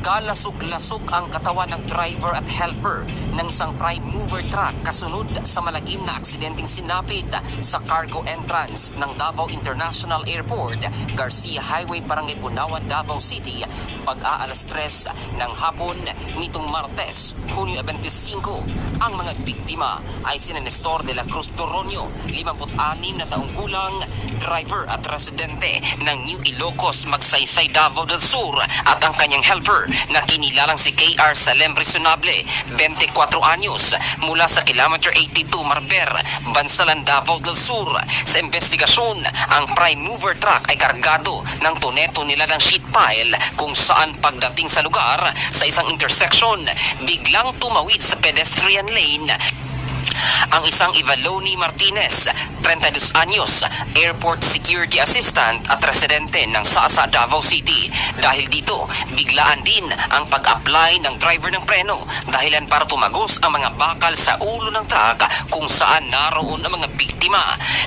Nagkalasog-lasog ang katawan ng driver at helper ng isang prime mover truck kasunod sa malagim na aksidenteng sinapit sa cargo entrance ng Davao International Airport, Garcia Highway, Barangay Bunawan, Davao City, pag-aalas 3 ng hapon nitong Martes, Hunyo 25. Ang mga biktima ay sina Nestor de la Cruz Toronio, 56 na taong gulang, driver at residente ng New Ilocos, Magsaysay, Davao del Sur, at ang kanyang helper na kinilalang si KR Salem Resonable, 24 anyos, mula sa kilometer 82 Marber, Bansalan, Davao del Sur. Sa investigasyon, ang prime mover truck ay kargado ng tuneto nila ng sheet pile kung saan pagdating sa lugar sa isang intersection, biglang tumawid sa pedestrian lane ang isang Ivaloni Martinez, 32 anyos, airport security assistant at residente ng Sasa, Davao City. Dahil dito, biglaan din ang pag-apply ng driver ng preno dahilan para tumagos ang mga bakal sa ulo ng truck kung saan naroon ang mga biktima.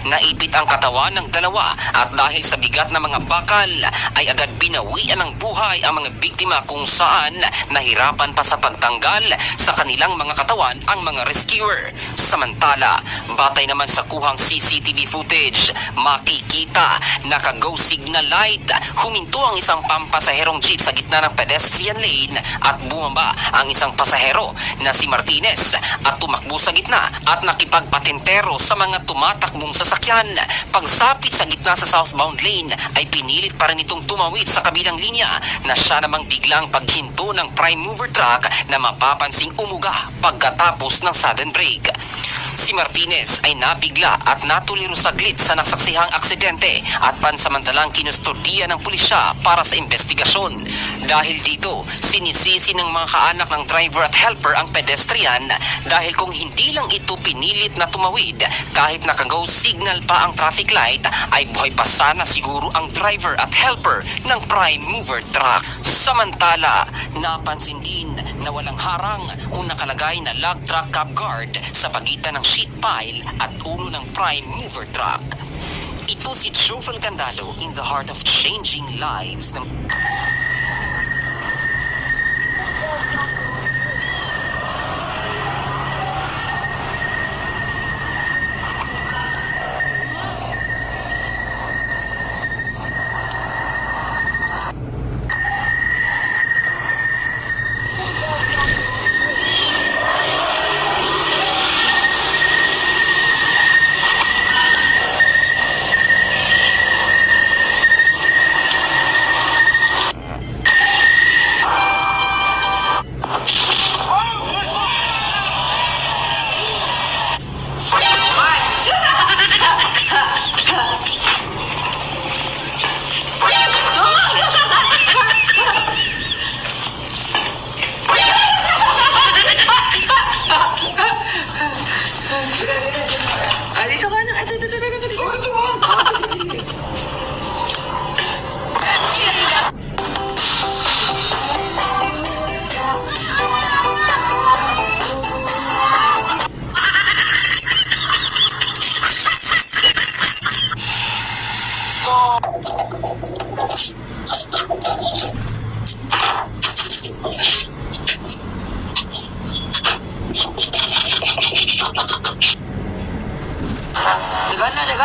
Naipit ang katawan ng dalawa at dahil sa bigat ng mga bakal ay agad binawian ng buhay ang mga biktima kung saan nahirapan pa sa pagtanggal sa kanilang mga katawan ang mga rescuer. Samantala, batay naman sa kuhang CCTV footage, makikita naka-go signal light, huminto ang isang pampasaherong jeep sa gitna ng pedestrian lane at bumaba ang isang pasahero na si Martinez at tumakbo sa gitna at nakipagpatintero sa mga tumatakbong sasakyan. Pagsapit sa gitna sa southbound lane ay pinilit pa rin itong tumawid sa kabilang linya na siya namang biglang paghinto ng prime mover truck na mapapansing umuga pagkatapos ng sudden brake. Si Martinez ay nabigla at natuliro saglit sa nasaksihang aksidente at pansamantalang kinustodiya ng pulisya para sa investigasyon. Dahil dito, sinisisi ng mga kaanak ng driver at helper ang pedestrian dahil kung hindi lang ito pinilit na tumawid kahit naka-go signal pa ang traffic light ay buhay pa sana siguro ang driver at helper ng prime mover truck. Samantala, napansin din na walang harang o nakalagay na lug truck cab guard sa pagitan ng sheet pile at ulo ng prime mover truck. Ito si Jovel Candalo in the heart of changing lives.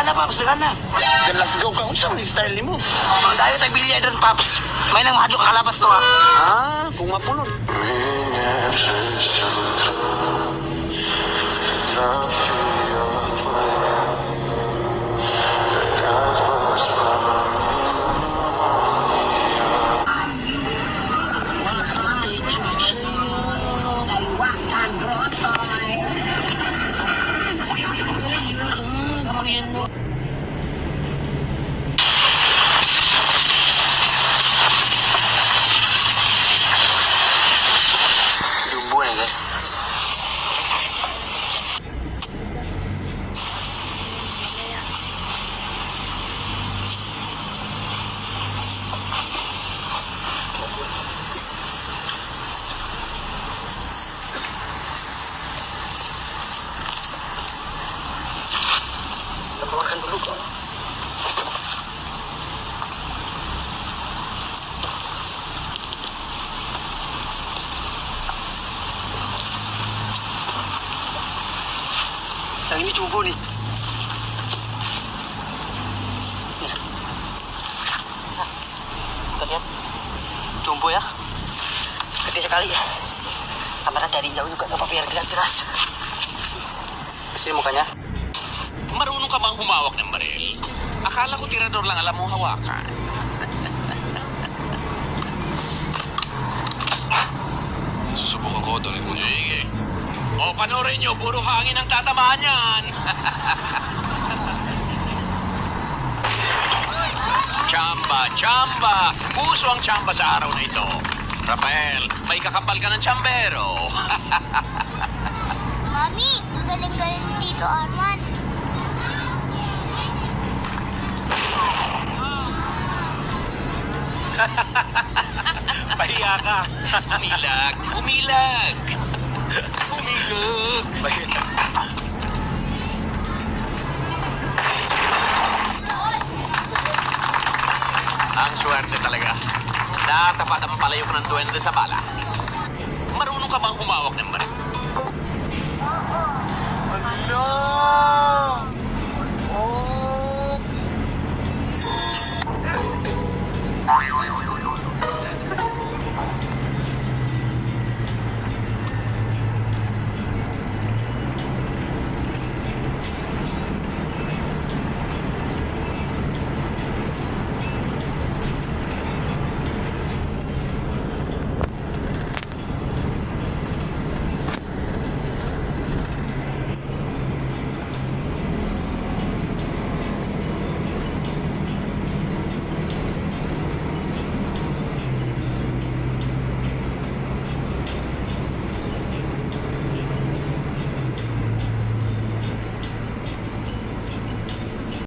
Dagan na, Paps, dagan na. Let's go ka. Unsa man yung style ni mo? Dayo tayo bilya doon, Paps. May nang mahadlo ka kalabas to, ha? Kung mapulod. Ang ini chumbo ni. Kalian, chumbo ya. Gede sekali ya. Kamera dari jauh juga nggak apa-apa biar kelihatan jelas. Kasi mukanya. Marunong ka bang humawak ng baril? Akala ko tirador lang alam mo hawakan. Susubukan ko, Tony Muñoz. Sige. O, panoorin nyo, puro hangin ang tatamaan yan. Chamba, chamba. Puso ang chamba sa araw na ito. Rafael, may kakapal ka ng chambero. Mami, ang galing-galing ni Tito Arman. Pahiya ka. Umilag, umilag. Umilag. Ang swerte talaga. Natapat ang palayok ng duwende sa bala. Marunong ka bang humawak ng baril?